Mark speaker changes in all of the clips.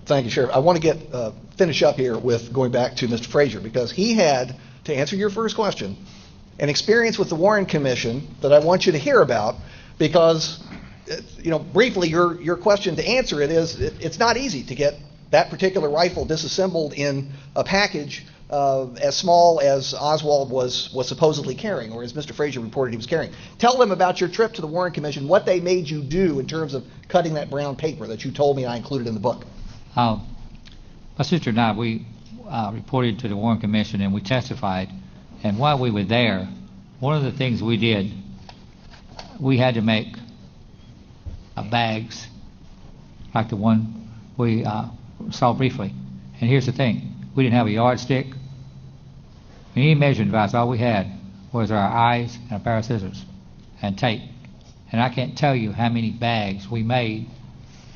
Speaker 1: Thank you, Sheriff. I want to finish up here with going back to Mr. Frazier, because he had, to answer your first question, an experience with the Warren Commission that I want you to hear about, because, briefly, your question to answer it is, it's not easy to get that particular rifle disassembled in a package as small as Oswald was supposedly carrying, or as Mr. Frazier reported he was carrying. Tell them about your trip to the Warren Commission, what they made you do in terms of cutting that brown paper that you told me I included in the book.
Speaker 2: My sister and I, we reported to the Warren Commission and we testified. And while we were there, one of the things we did, we had to make bags like the one we saw briefly. And here's the thing. We didn't have a yardstick, any measuring device. All we had was our eyes and a pair of scissors and tape. And I can't tell you how many bags we made.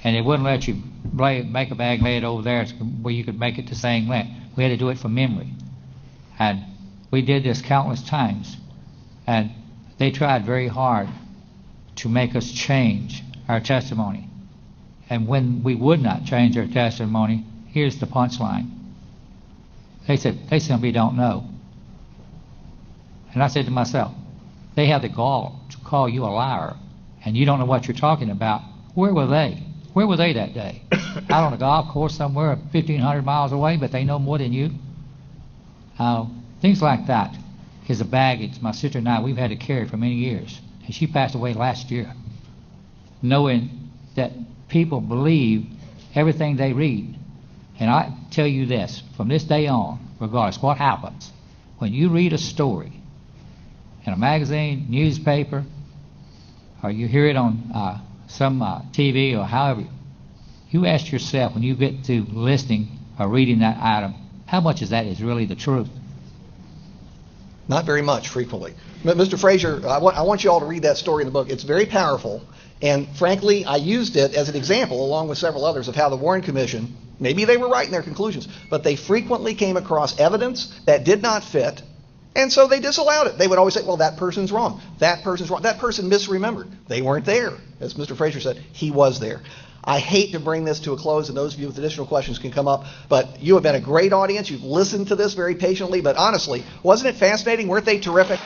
Speaker 2: And it wouldn't let you make a bag, lay it over there where you could make it the same length. We had to do it from memory. And we did this countless times. And they tried very hard to make us change our testimony. And when we would not change our testimony, here's the punchline. They said, they simply don't know. And I said to myself, they have the gall to call you a liar, and you don't know what you're talking about. Where were they? Where were they that day? Out on a golf course somewhere 1,500 miles away, but they know more than you? Things like that is a baggage my sister and I, we've had to carry for many years. And she passed away last year, knowing that people believe everything they read. And I tell you this, from this day on, regardless what happens, when you read a story in a magazine, newspaper, or you hear it on some TV or however, you ask yourself when you get to listening or reading that item, how much of that is really the truth?
Speaker 1: Not very much, frequently. Mr. Frazier, I want you all to read that story in the book. It's very powerful, and frankly, I used it as an example, along with several others, of how the Warren Commission, maybe they were right in their conclusions, but they frequently came across evidence that did not fit, and so they disallowed it. They would always say, well, that person's wrong. That person's wrong. That person misremembered. They weren't there. As Mr. Frazier said, he was there. I hate to bring this to a close, and those of you with additional questions can come up, but you have been a great audience. You've listened to this very patiently, but honestly, wasn't it fascinating? Weren't they terrific?